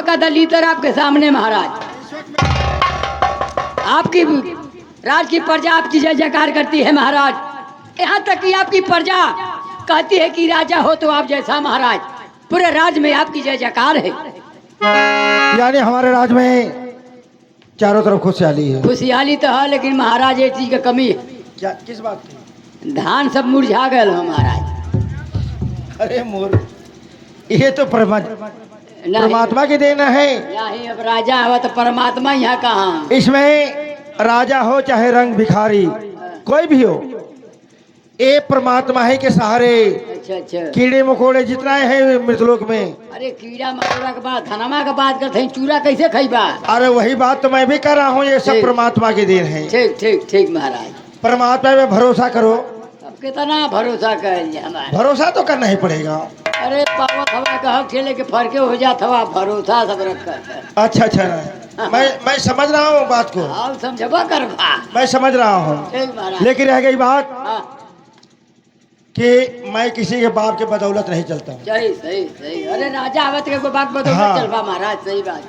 धर्म का दलीदर आपके सामने महाराज। आपकी राज की प्रजा आपकी जय जयकार करती है महाराज। यहाँ तक कि आपकी प्रजा कहती है कि राजा हो तो आप जैसा महाराज। पूरे राज में आपकी जय जयकार है। यानी हमारे राज में चारों तरफ खुशहाली है। खुशहाली तो है, लेकिन महाराज एक चीज की कमी है। क्या, किस बात की? धान सब मुरझा गए हो महाराज। अरे मोर, ये तो परमात्मा की देन है। नहीं, अब राजा हुआ तो परमात्मा यहाँ कहाँ। इसमें राजा हो चाहे रंग भिखारी कोई भी हो, ये परमात्मा है के सहारे। अच्छा अच्छा। कीड़े मकोड़े जितना है मृतलोक में। अरे कीड़ा मकोड़ा के बाद धनमा के बात करते हैं, चूरा कैसे खइबा। अरे वही बात तो मैं भी कर रहा हूँ, ये सब परमात्मा की देन है। ठीक ठीक ठीक महाराज। परमात्मा में भरोसा करो। अब कितना भरोसा कर हमारा। भरोसा तो करना ही पड़ेगा। अरे पावा हवा का हक ठेले के फरके हो जात हवा, भरोसा सब रखा। अच्छा अच्छा, मैं समझ रहा हूँ बात को। आप समझबा करवा। मैं समझ रहा हूँ, ठीक महाराज। लेकिन रह गई बात हाँ, कि मैं किसी के बाप के बदौलत नहीं चलता हूँ। सही सही सही। अरे राजा आवत के कोई बात बदल हाँ। चलवा महाराज। सही बात।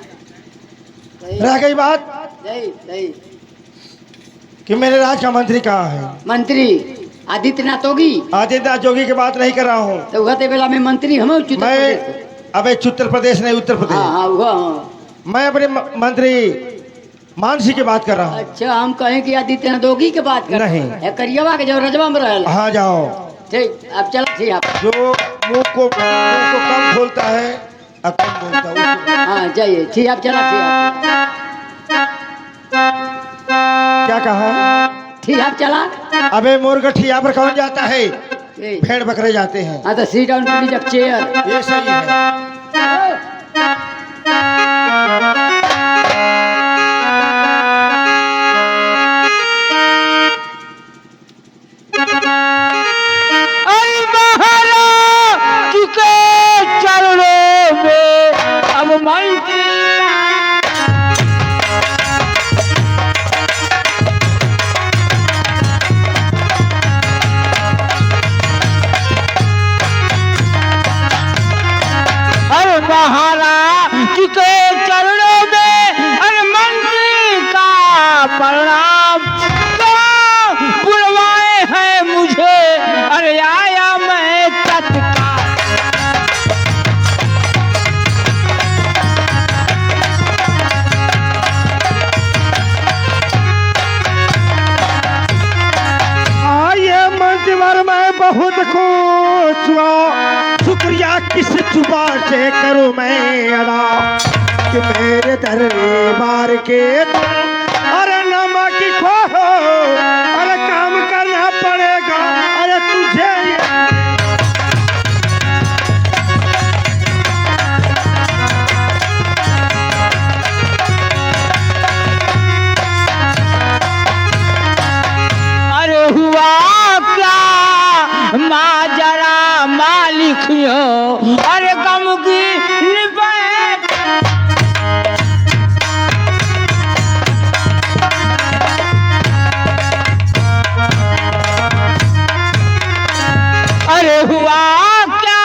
सही रह गई बात सही सही। कि मेरे राज का मंत्री कहाँ है। मंत्री आदित्यनाथ होगी। आदित्यनाथ जोगी की बात नहीं कर रहा हूँ तो उगते बेला में मंत्री हम मैं। अबे उत्तर प्रदेश नहीं, उत्तर हाँ प्रदेश। हाँ हाँ। मैं अपने मंत्री मानसी की बात कर रहा हूँ। अच्छा, हम कहें कि आदित्यनाथ योगी के बात कर। नहीं। करियवा के जो रजवा में रहल। हाँ जाओ। ठीक, अब चलो ठीक आप। जो मुंह को कम खोलता है और कम बोलता है उसको। हाँ जाइए, ठीक आप चलो ठीक क्या कहा? ठीक आप चला। अबे मोरगठिया पर कौन जाता है? ठीक। भेड़ बकरे जाते हैं। हाँ तो सीट डाउन प्लीज, अब चेयर। ये सही है। महाराज के चरणों में अरे मंत्री का प्रणाम। तो बुलवाए हैं मुझे, अरे आया मैं तत्काल। ये मंत्री मैं बहुत खुश हुआ। शुक्रिया किस जुबान से करूं मैं अदा कि मेरे दरबार के अरे नमक खो, अरे काम करना पड़ेगा अरे तुझे। अरे हुआ क्या माजरा मालिक हो, अरे गम की निपैठ। अरे हुआ क्या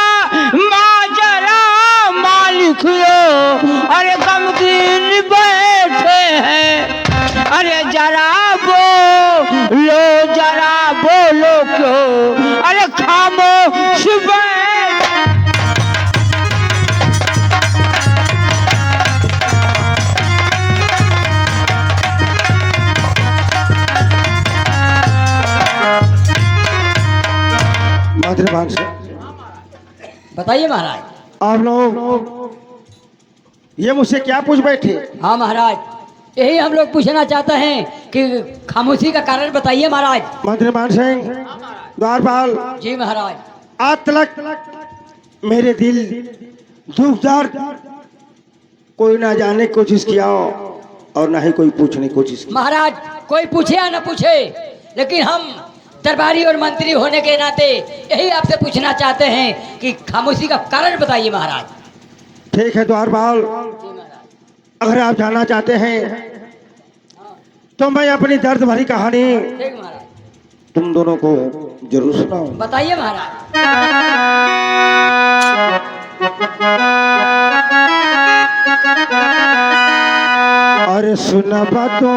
माजरा मालिक हो, अरे गम की बैठे हैं। अरे जरा बोलो, जरा बोलो क्यों, अरे खामोश बैठ। मातृभान से बताइए महाराज। आप लोग ये मुझसे क्या पूछ बैठे? हाँ महाराज, यही हम लोग पूछना चाहते हैं कि खामोशी का कारण बताइए महाराज। मंत्री मान सिंह द्वारपाल, जी महाराज। आज तक मेरे दिल दुख दर्द कोई ना जाने की कोशिश किया और ना ही कोई पूछने की कोशिश की। महाराज कोई पूछे या न पूछे, लेकिन हम दरबारी और मंत्री होने के नाते यही आपसे पूछना चाहते हैं कि खामोशी का कारण बताइए महाराज। ठीक है द्वारपाल, अगर आप जानना चाहते हैं तो मैं अपनी दर्द भरी कहानी ठीक महाराज, तुम दोनों को जरूर सुनाऊं। बताइए महाराज। अरे सुनबा तो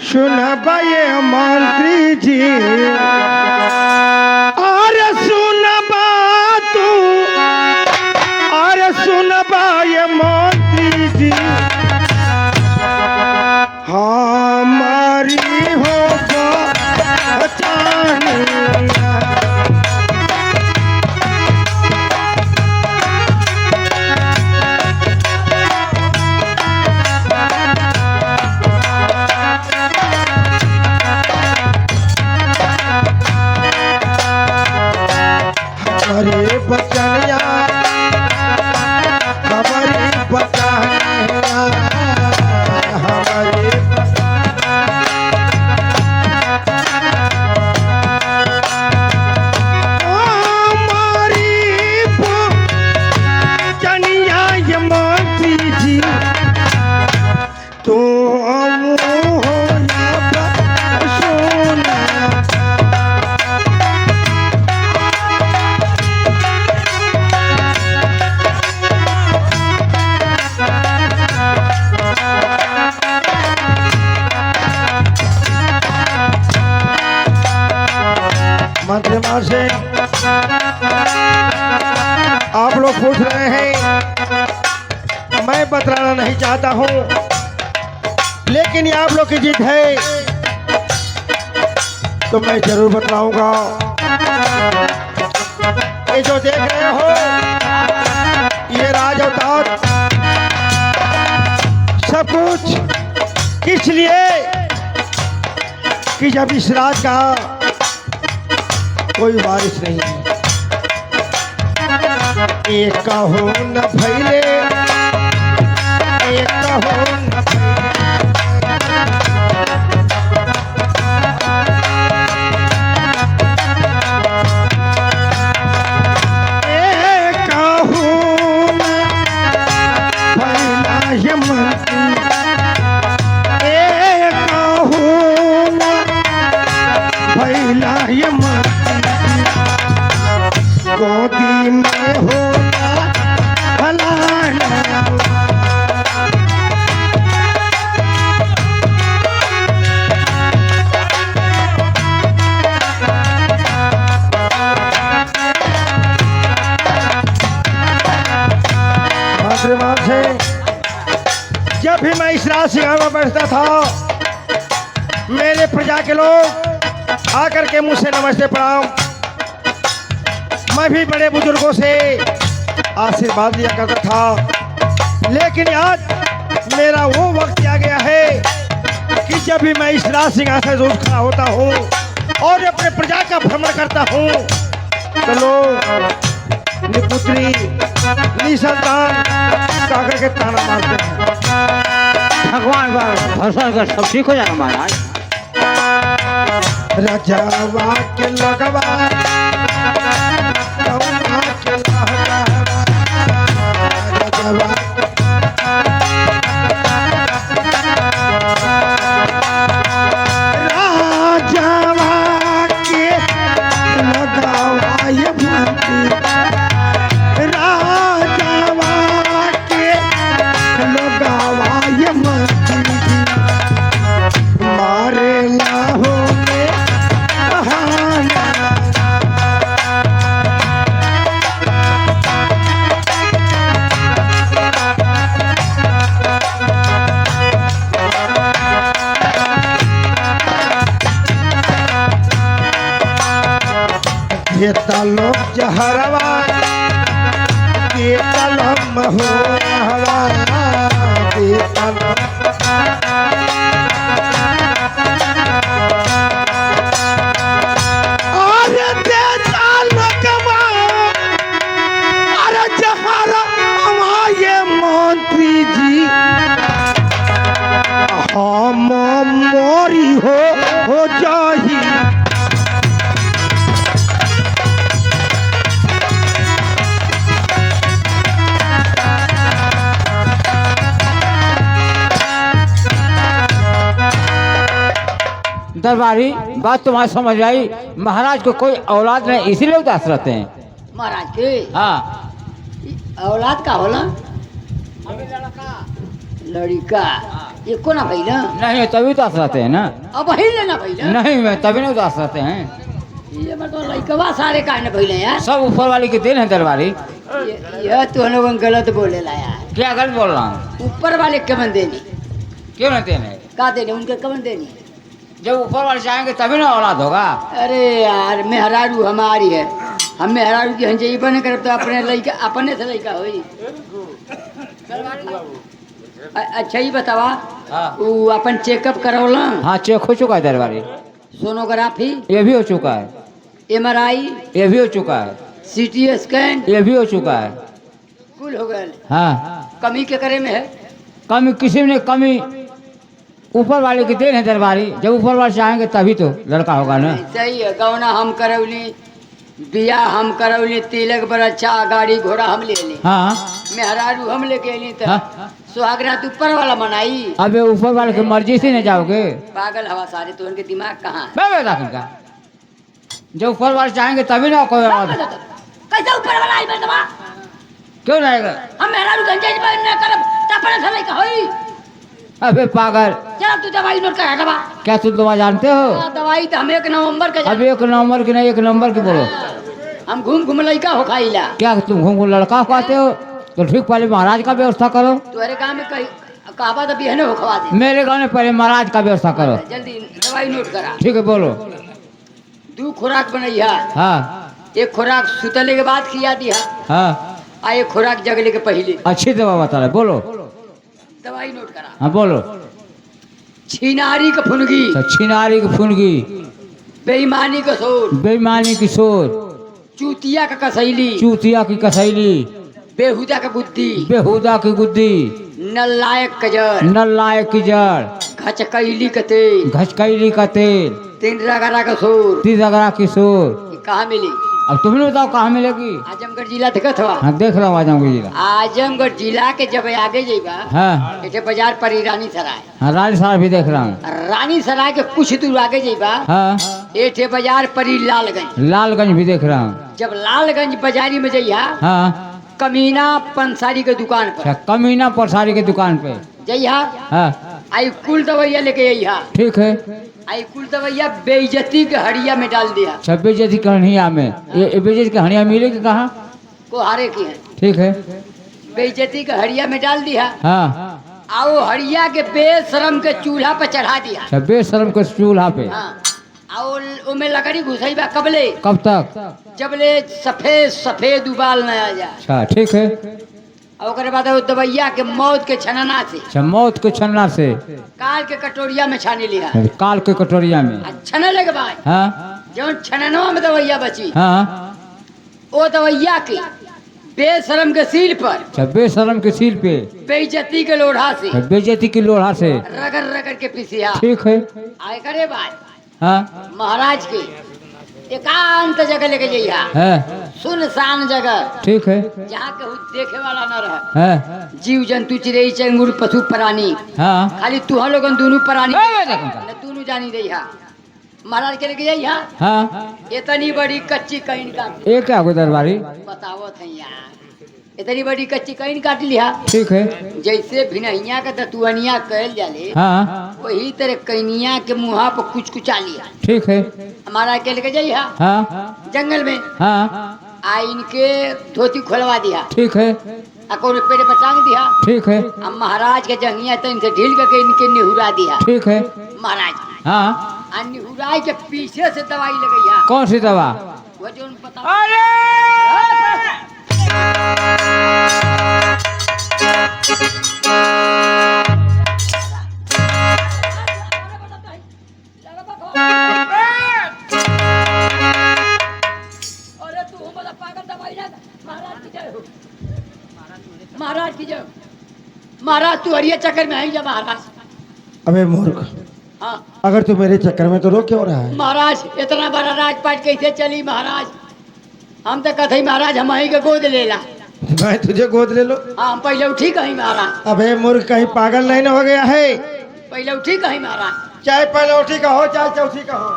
सुनबा ये मंत्री जी, अरे सुनबा तू, अरे सुनबा ये मंत्री जी, हमारी हो बचानिया। हमारे बचनिया, हमारे बचनिया, हमारे हमारी बचनिया ये मंत्री जी, तो हो ना सोना। मंत्री महाशय से आप लोग पूछ रहे हैं, मैं बतलाना नहीं चाहता हूं, लेकिन ये आप लोग की जिद है तो मैं जरूर बतलाऊंगा। ये जो देख रहे हो ये राज अवतार सब कुछ किस लिए कि जब इस राज का कोई वारिस नहीं, एक का हो न भैले, एक का हो न एक का हो न भैला ये मंत्री, एक का हो न भैला ये मंत्री, गोदी में होना फलाना। मंत्री से जब भी मैं इस राज सिंहासन में बैठता था, मेरे प्रजा के लोग आकर के मुझसे नमस्ते प्रणाम, मैं भी बड़े बुजुर्गों से आशीर्वाद लिया करता था। लेकिन आज मेरा वो वक्त आ गया है कि जब भी मैं इस राज सिंहासन से रोज खड़ा होता हूँ और अपने प्रजा का भ्रमण करता हूँ, तो लोग निपुत्री निसंतान कहकर के ताना मारते हैं। भगवान पर भरोसा कर सब ठीक हो जाना महाराज। राजावा के लगवा कौना के लहरा, राजावा राजावा के लगावा ये मंत्री, राजावा के लगावा ये मंत्री, मारे ना हो ये तलो जहरवा, ये तलम हो हवा, ये तलम अरे देता लोकवा, अरे जहरवा ये मंत्री जी, हम मोरी हो जाही। दरबारी बात तुम्हारी समझ आई, महाराज को कोई औलाद नहीं इसीलिए उदास रहते हैं। महाराज के हाँ औलाद का होला लड़का, एको ना भैया नहीं तभी उदास रहते हैं ना। अब वही लेना भैया नहीं मैं तभी नहीं उदास रहते हैं। ये मतलब लइकवा सारे काहे भैया यार सब ऊपर वाली के देन है दरबारी। यह तो लोग गलत बोलेला यार। क्या गलत बोल रहा हूँ? ऊपर वाले कमन देनी क्यों नहीं देने? का देने उनके कमन देनी। जब ऊपर वाले चाहेंगे तभी ना औलाद होगा। अरे यार मेहरारू हमारी है, हम मेहरारू की हंजे बने कर तो अपने लइका अपने से लइका होई। अच्छा ही बतावा हाँ वो अपन चेकअप करौला हाँ चेक हो चुका है दरबारी। सोनोग्राफी ये भी हो चुका है। MRI ये भी हो चुका है। CT स्कैन ये भी हो चुका है। कुल हो गए। हाँ कमी के करे में है कमी किसी ने कमी ऊपर वाले की देन है दरबारी। जब ऊपर वाले चाहेंगे तभी तो लड़का होगा ना। सही है। गौना हम करौली, बिया हम करौली, तिलक बड़ अच्छा, गाड़ी घोड़ा हम ले ली, हाँ मेहरारू हम लेके अली तो हाँ। सुहागरात ऊपर वाला मनाई। अब ये ऊपर वाले की मर्जी से नहीं जाओगे। पागल हवा सारे तो उनके दिमाग कहाँ है। मैं बता दूंगा। जब ऊपर वाले चाहेंगे तभी ना कोई औलाद। कैसे ऊपर वाला आई बंदवा क्यों रहेगा? हम मेहरारू गंजे न करब तपने से लइका होई। अबे पागल चल तू दवाई नोट कर दवा। क्या तुम दवा जानते हो? दवाई तो हम 1 नवंबर के अब 1 नंबर की नहीं 1 नंबर की बोलो। हम घूम घूम लइका हो खाइला। क्या तुम घूम लड़का कहते हो? तो ठीक पहले महाराज का व्यवस्था करो। तुम्हारे गांव में कहीं कहवा तो बिहने हो खवा दे। मेरे गाँव में पहले महाराज का व्यवस्था करो। जल्दी दवाई नोट करा। ठीक है बोलो। 2 खुराक बनैया। हाँ 1 खुराक सुतले के बाद खिया दिया, हाँ 1 खुराक जगले के पहले। अच्छी दवा बता रहे बोलो। दवाई नोट करा। हाँ बोलो। छिनारी का फुनगी, तो छिनारी की फुनगी, बेईमानी का शोर, बेईमानी की शोर, चूतिया का कसैली, चूतिया की कसैली, बेहुदा का गुद्दी, बेहुदा की गुद्दी, नलायक कजर, नलायक की जड़, घचकैली का तेल, घचकैली का तेल, 3 रगड़ा का शोर। 30 अगरा की शोर। ये कहाँ मिली? अब तुमने बताओ कहाँ मिलेगी? आजमगढ़ जिला दिखत हवा। हाँ देख रहा हूँ आजमगढ़ जिला। आजमगढ़ जिला के जब आगे जाइबा हाँ एठे बाजार परी रानी सराय। हाँ रानी साहब भी देख रहा हूँ। रानी सराय के कुछ दूर आगे जाइबा हाँ एठे बाजार परी लालगंज। लालगंज भी देख रहा हूँ। जब लालगंज बाजारी में जइहा हाँ कमीना पंसारी के दुकान पर अच्छा कमीना परसारी की दुकान पे। जइहा हाँ आई कुल दवैया लेके अइहा। ठीक है। आई कुल दवैया बेइज्जती के हड़िया में डाल दिया। 26 जैसी कहानिया में ये बेजत की हड़िया मिलेगी कहाँ? कोहारे की है। ठीक है। बेइज्जती के हड़िया में डाल दिया। हाँ आओ हड़िया के बेशरम के चूल्हा पर चढ़ा दिया। 26 शर्म के चूल्हा पे। हाँ आओ उमे लकड़ी घुसैबा कबले कब तक? जबले सफेद सफेद उबाल न आ जाए। अच्छा ठीक है। और ओकरे बाद वो दवैया के मौत के छनना से अच्छा मौत के छन्ना से काल के कटोरिया में छाने लिया। काल के कटोरिया में। आ छनले के बाद हाँ जौन छननवा में दवैया बची हाँ वो दवैया के बेशरम के सील पर 26 शर्म के सिर पे बेइज्जती के लोढ़ा से बेजती की लोढ़ा से। रगड़ रगड़ के पिसिया। ठीक है। आए करे बाद हाँ महाराज के एकांत जगह लेके जइहा। है सुनसान जगह ठीक है। जहाँ केहू देखे वाला न रहे। है जीव जंतु चिड़ै चंगुर पशु प्राणी हाँ खाली तुहा लोगन दोनों प्राणी ए, देखूंगा। न दोनों जानी रहिहा। महाराज के लेके जइहा। हाँ इतनी बड़ी कच्ची कहीं काट ये क्या हो दरबारी? बतावत है यार। इतनी बड़ी कच्ची कहीं काट लिया। ठीक है। जैसे भिनहिया का दतुअनिया कहल जाले हाँ वही तरह कनिया के मुहा पर कुछ कुचा लिया। ठीक है। हमारा के लेके जइहा हाँ जंगल में। हाँ आ इनके धोती खोलवा दिया। ठीक है। आ कोनो पेड़ पर टांग दिया। ठीक है। अब महाराज के जंगिया तो इनसे ढील करके इनके निहुरा दिया। ठीक है। महाराज हाँ आ निहुराई के पीछे से दवाई लगैया। कौन सी दवा? वो जो पता अरे तू हमारा पागल दवाई ना। महाराज की जय हो। महाराज की जय हो। महाराज तू हरिया चक्कर में आई जा महाराज। अबे मूर्ख, हाँ अगर तू मेरे चक्कर में तो रो क्यों रहा है? महाराज इतना बड़ा राजपाट कैसे चली महाराज? हम तो कथे महाराज हम ही के गोद लेला। मैं तुझे गोद ले लो। हाँ हम पहले उठी कहीं महाराज। अबे मूर्ख, कहीं पागल नहीं न हो गया है? पहले उठी कहीं महाराज। चाहे पहले उठी का हो चाहे चौथी का हो,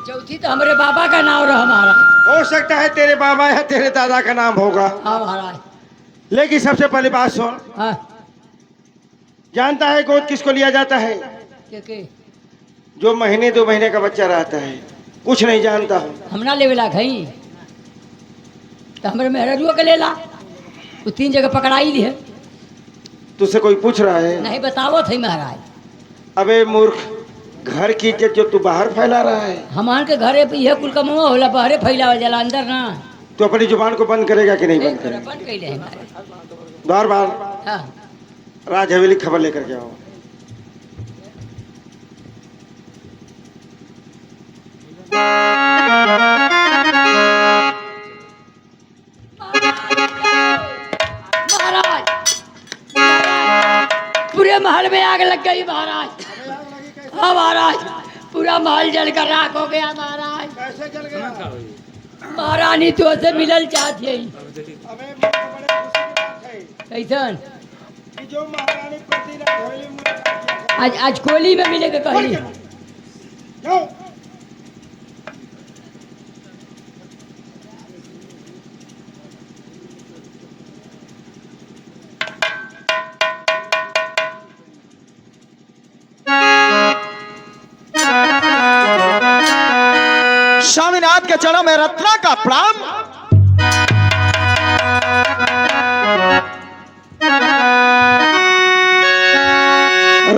चौथी तो हमारे बाबा का नाम रहा महाराज। हो सकता है तेरे बाबा या तेरे दादा का नाम होगा, हाँ महाराज। लेकिन सबसे पहली बात सुन। हाँ जानता है गोद किसको लिया जाता है? के जो महीने 2 महीने का बच्चा रहता है। कुछ नहीं जानता हूँ। हमरा लेवेला खई तो हमरे मेहरजुआ के लेला वो 3 जगह पकड़ाई ली है। तुझसे कोई पूछ रहा है? नहीं बतावो थे महाराज। अबे मूर्ख, घर की इज्जत जो तू बाहर फैला रहा है। हमार के घरे पे यह कुल का मुँह होला, बाहरे फैलावा जाला, अंदर ना। तो अपनी जुबान को बंद करेगा कि नहीं बंद करेगा? बंद कैले है हमारे। बार बार हाँ राज हवेली खबर लेकर के आओ। महाराज पूरे महल में आग लग गई महाराज। हाँ महाराज, पूरा महल जल कर राख हो गया महाराज। कैसे जल गया? महारानी तो से मिलल चाहती है। अबे बड़े खुशी की बात है कैसन कि जो महारानी प्रतिदिन हवेली में मुलाकात किया आज आज कोली में मिलेगा कहीं। जाओ। स्वामीनाथ के चरणों में रत्ना का प्रणाम।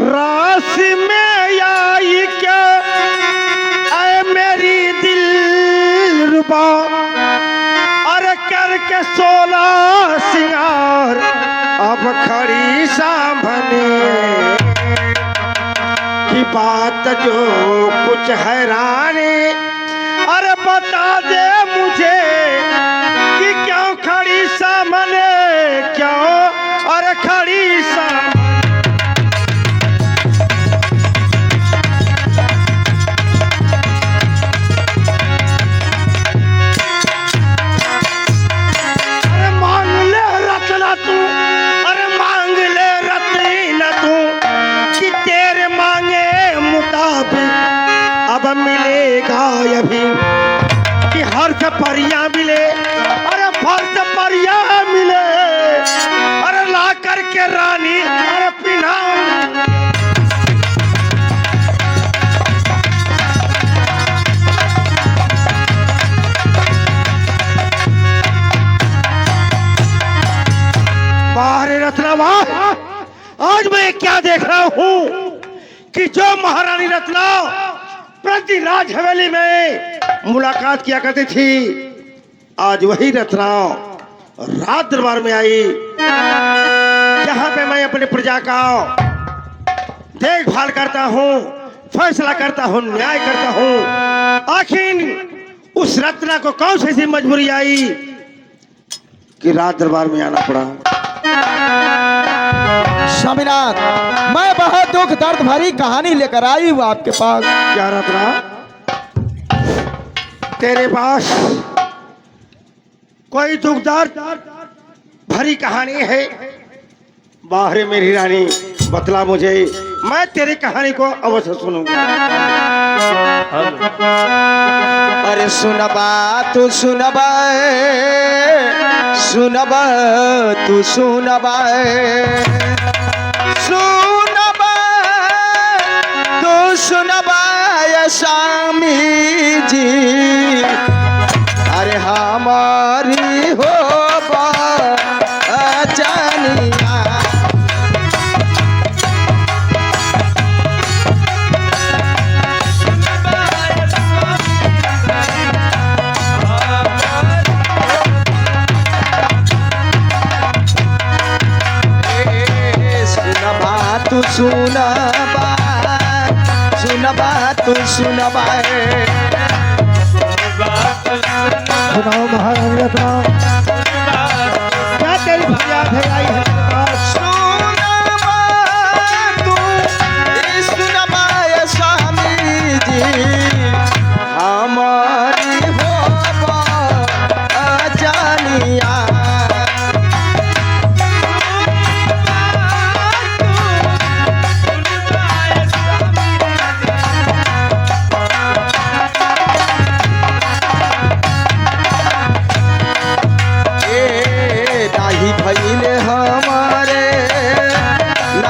रास में आई क्या ऐ मेरी दिल रुबा, अरे करके 16 सिंगार अब खड़ी सामने की बात जो कुछ हैरानी, अरे बता दे मुझे कि क्यों खड़ी सामने, क्यों अरे खड़ी सामने। अरे मांग ले रत्ना तू, अरे मांग ले रत्ना तू कि तेरे मांगे मुताबिक अब मिलेगा अभी कि हर से परियां मिले, अरे फर से परियां मिले, अरे ला करके रानी अरे पिना। बाहर रत्ना वाह, आज मैं क्या देख रहा हूँ कि जो महारानी रत्ना प्रति राज हवेली में मुलाकात किया करती थी, आज वही रत्ना राज दरबार में आई, जहां पे मैं अपनी प्रजा का देखभाल करता हूँ, फैसला करता हूँ, न्याय करता हूँ। आखिर उस रत्ना को कौन सी ऐसी मजबूरी आई कि राज दरबार में आना पड़ा? स्वामीनाथ, मैं बहुत दुख दर्द भरी कहानी लेकर आई हूँ आपके पास। क्या रत्ना तेरे पास कोई दुख दर्द भरी कहानी है? बाहर मेरी रानी, बतला मुझे, मैं तेरी कहानी को अवश्य सुनूंगा। अरे सुनबा तू सुनबा, सुनबा तू सुनबा, सुनबा तू सुनबा स्वामी जी, अरे हमारी हो जानिया। तू सुनबा, सुनबा तू सुनबा, सुनाओ महारानी रत्ना, क्या तेरी फरियाद है आई है तेरे पास? सुनबा तू सुनबा स्वामी जी, हमारी हो जानिया।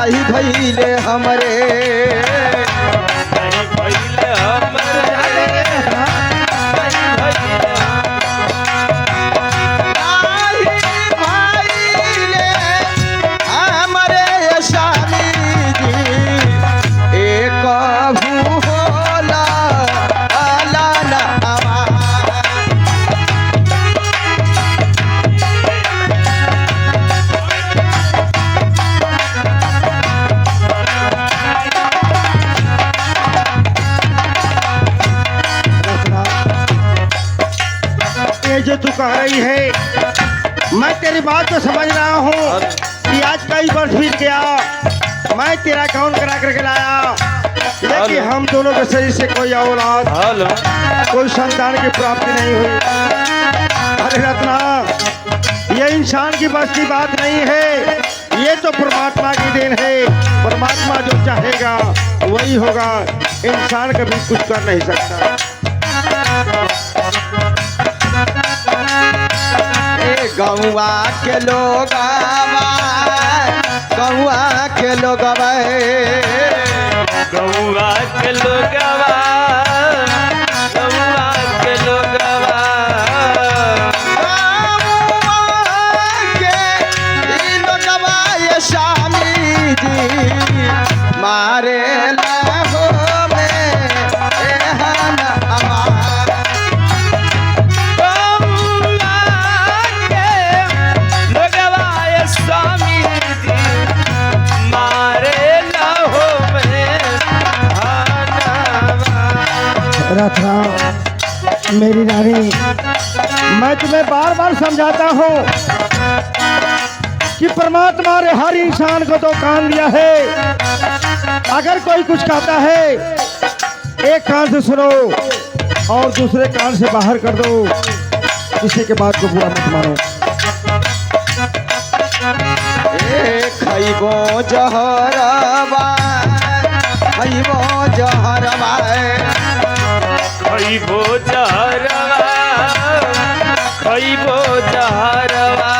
नहीं भइले हमरे नहीं भइले हमरे नहीं भइले नहीं भइले हमरे स्वामी जी एक भूला आलान आवाज ये जो तू कह रही है मैं तेरी बात को समझ रहा हूँ कि आज कई वर्ष बीत गया मैं तेरा कौन करा करके लाया लेकिन हम दोनों के शरीर से कोई औलाद हेलो कोई संतान की प्राप्ति नहीं हुई। अरे रत्ना ये इंसान की बस की बात नहीं है, ये तो परमात्मा की देन है। परमात्मा जो चाहेगा वही होगा, इंसान कभी कुछ कर नहीं सकता। गौआ के लोग गौआ के लोग गौआ के लोगवा गौआ के लोगवा ये स्वामी जी मारे लाहो में एहन अमार स्वामी जी मारे लहो में रत्ना मेरी रानी, मैं तुम्हें बार बार समझाता हूँ कि परमात्मा ने हर इंसान को तो कान दिया है। अगर कोई कुछ कहता है एक कान से सुनो और दूसरे कान से बाहर कर दो, किसी के बात को बुरा मत मानो। खैबो जहरबा खैबो जहरबा खैबो जहरवा खैबो जहरवा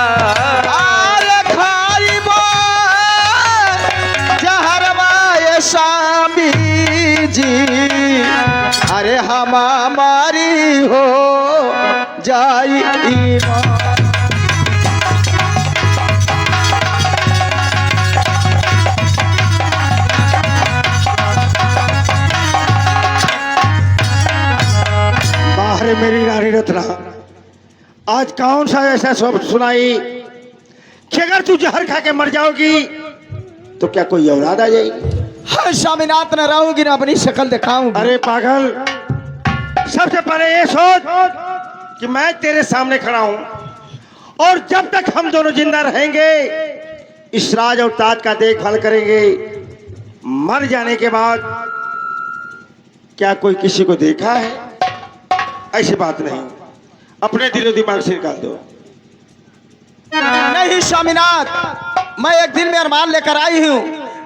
अरे खैबो जहरबा ये स्वामी जी अरे हमारी हो जाई ईमान अरे मेरी रानी रत्ना, आज कौन सा ऐसा सब सुनाई कि अगर तू जहर खा के मर जाओगी तो क्या कोई औलाद आ जाएगी? हाँ स्वामीनाथ न रहूंगी ना अपनी शक्ल दिखाऊंगी। अरे पागल, सबसे पहले ये सोच कि मैं तेरे सामने खड़ा हूं और जब तक हम दोनों जिंदा रहेंगे इस राज और ताज का देखभाल करेंगे। मर जाने के बाद क्या कोई किसी को देखा है? ऐसी बात नहीं, अपने दिलो दिमाग से निकाल दो। नहीं स्वामीनाथ, मैं एक दिन में अरमान लेकर आई हूँ,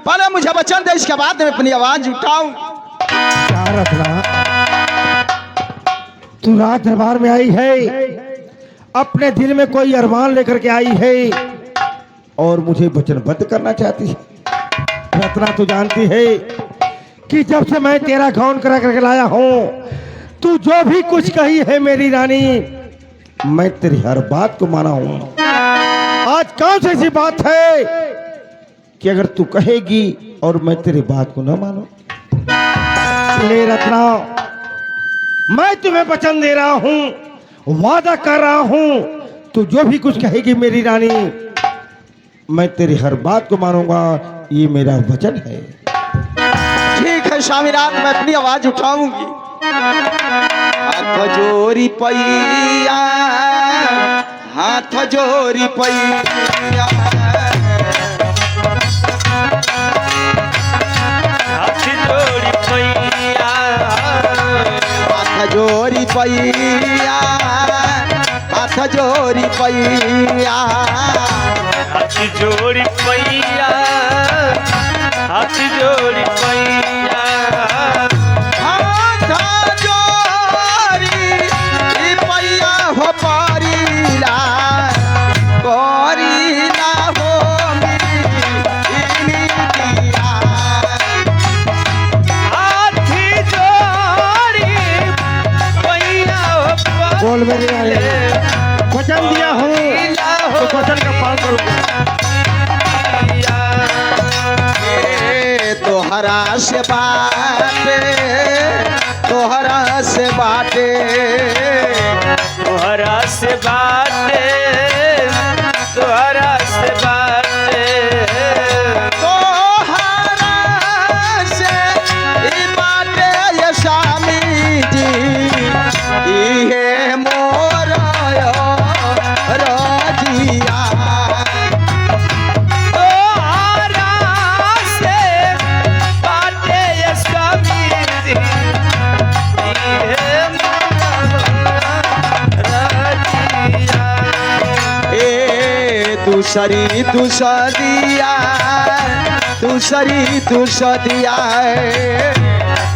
पहले मुझे वचन दे, इसके बाद मैं अपनी आवाज उठाऊं। क्या रत्ना, तू राज दरबार में आई है, अपने दिल में कोई अरमान लेकर के आई है और मुझे वचनबद्ध करना चाहती है। रत्ना तू जानती है कि जब से मैं तेरा गौन करा करके लाया हूँ, तू जो भी कुछ कही है मेरी रानी, मैं तेरी हर बात को माना हूं। आज कौन सी ऐसी बात है कि अगर तू कहेगी और मैं तेरी बात को न मानूं? ले रत्ना, मैं तुम्हें वचन दे रहा हूं, वादा कर रहा हूं, तू जो भी कुछ कहेगी मेरी रानी, मैं तेरी हर बात को मानूंगा। ये मेरा वचन है। ठीक है स्वामीनाथ, मैं अपनी आवाज उठाऊंगी। हाथ जोरी पैया हाथ जोरी पैया हाथ जोड़ी पैया हाथ जोरी पैया हाथ जोरी पैया हाथ जोड़ी पैया हाथ जोड़ी पैया हाथ जोरी पैया हो पारीला करीला हो मिली तोहरा से बाटे तोहरा से बाटे तोहरा से बाटे तोहरा से बाटे तोहरा से ई बाटे ये स्वामी जी इहे मोर रजिया तोहरा से बाटे ये स्वामी जी इहे रजिया ए दूसरी दूसरिया दूसरी दूसरिया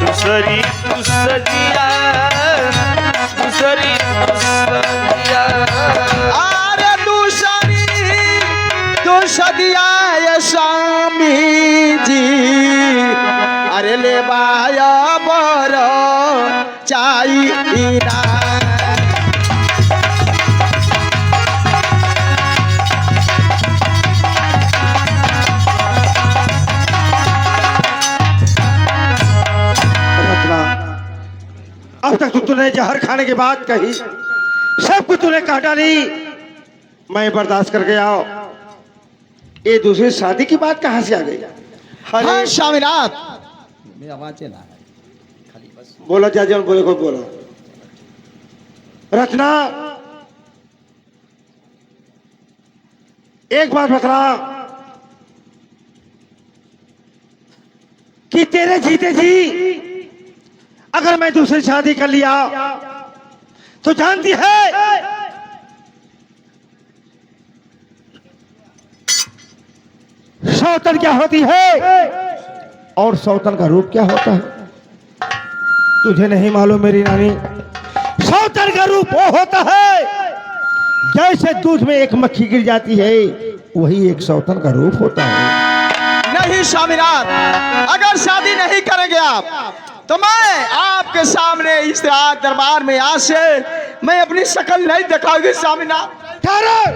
दूसरी दूसरिया दूसरी दूसरिया अरे दूसरी दूसरिया ये स्वामी जी अरे ले बाया बर चाहिना रत्ना, अब तक तो तूने जहर खाने की बात कही, सब कुछ तूने कह डाली, मैं बर्दाश्त कर गया। ये दूसरी शादी की बात कहाँ से आ गई? हाँ स्वामीनाथ बोला जाजन बोले कोई बोला। रत्ना, एक बात बता कि तेरे जीते जी अगर मैं दूसरी शादी कर लिया तो जानती है सौतन क्या होती है और सौतन का रूप क्या होता है तुझे नहीं मालूम मेरी नानी। सौतन का रूप वो होता है जैसे दूध में एक मक्खी गिर जाती है वही एक सौतन का रूप होता है। नहीं स्वामीनाथ, अगर शादी नहीं करेंगे आप तो मैं आपके सामने इस रात दरबार में आज से मैं अपनी शक्ल नहीं दिखाऊंगी स्वामीनाथ। ठहरो।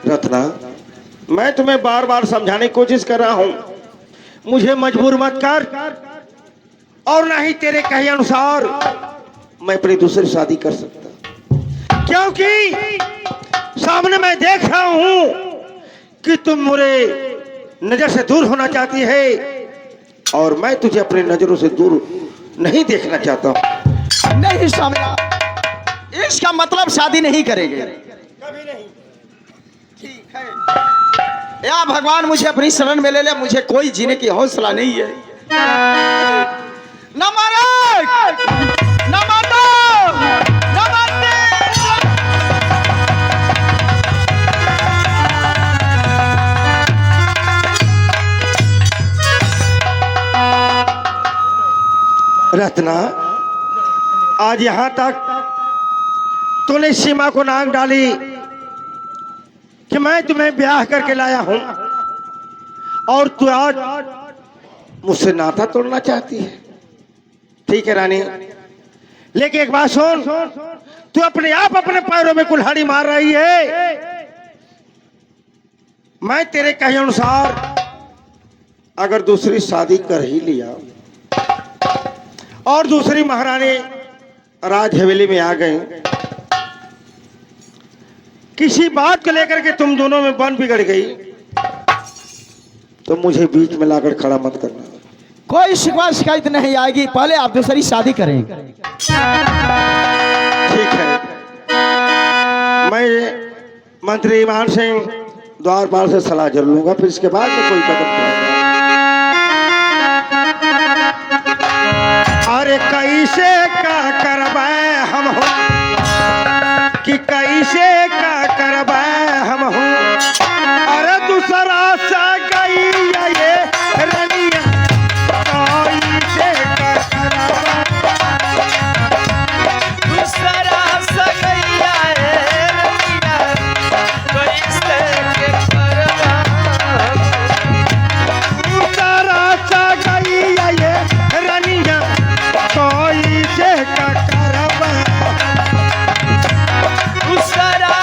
रत्ना, मैं तुम्हें बार बार समझाने की कोशिश कर रहा हूं, मुझे मजबूर मत कर और ना ही तेरे कहे अनुसार मैं अपनी दूसरी शादी कर सकता, क्योंकि सामने मैं देख रहा हूं कि तुम मेरे नजर से दूर होना चाहती है और मैं तुझे अपनी नजरों से दूर नहीं देखना चाहता। नहीं स्वामीनाथ, इसका मतलब शादी नहीं करेंगे। कभी नहीं। ठीक है, या भगवान मुझे अपनी शरण में ले ले, मुझे कोई जीने की हौसला नहीं है। न महाराज, न माता, न माते। रत्ना, आज यहां तक तूने सीमा को नाक डाली कि मैं तुम्हें ब्याह करके लाया हूं और तू आज मुझसे नाता तोड़ना चाहती है। ठीक है रानी, लेकिन एक बात सुन, तू अपने आप अपने पैरों में कुल्हाड़ी मार रही है। मैं तेरे कहे अनुसार अगर दूसरी शादी कर ही लिया और दूसरी महारानी राज हवेली में आ गई, किसी बात को लेकर के तुम दोनों में बन बिगड़ गई तो मुझे बीच में लाकर खड़ा मत करना। कोई शिकवा शिकायत नहीं आएगी, पहले आप दूसरी शादी करें। ठीक है, मैं मंत्री ईमान सिंह द्वारपाल से सलाह जरूर लूंगा, फिर इसके बाद में कोई कदम उठाऊंगा। अरे कैसे का करवाए हम हो कि कैसे का करवाए हम हो, अरे दूसरा सा गई ये रनिया कैसे का करवाए। दूसरा सगैया है रनिया कैसे के करवा। दूसरा सा गई ये रनिया कैसे का करवाए। दूसरा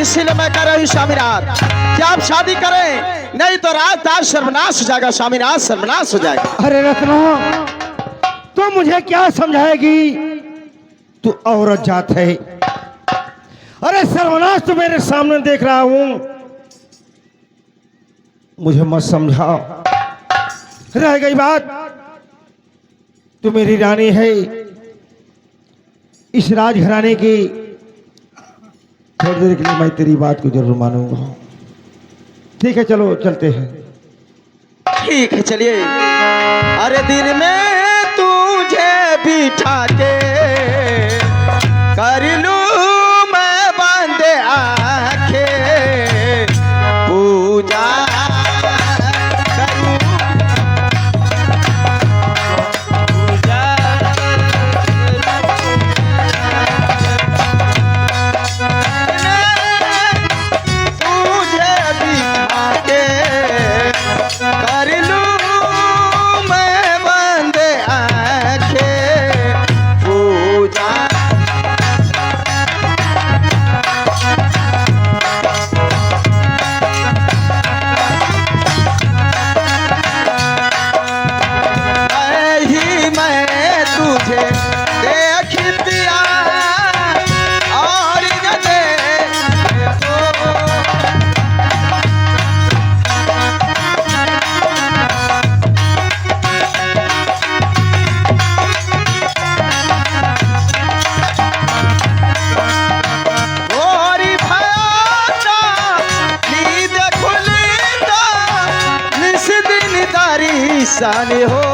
इसीलिए मैं कह रही हूँ स्वामीनाथ कि आप शादी करें, नहीं तो राज सर्वनाश हो जाएगा स्वामीनाथ, सर्वनाश हो जाएगा। अरे रत्ना, तो मुझे क्या समझाएगी? तू औरत जात है। अरे सर्वनाश तो मेरे सामने देख रहा हूं, मुझे मत समझाओ। रह गई बात, तू मेरी रानी है, इस राजघराने की। थोड़ी देर के लिए मैं तेरी बात को जरूर मानूंगा। ठीक है, चलो चलते हैं। ठीक है चलिए। अरे दिन में तुझे बिठा के कर लूं मैं बंद आंखें, पूजा करूं तुझे बिठा के कर लूं मैं बंद आंखें, पूजा ही मैं तुझे देखतिया और न देखो। गोरी भयाता नींद खुली तो निस दिन दारी सान हो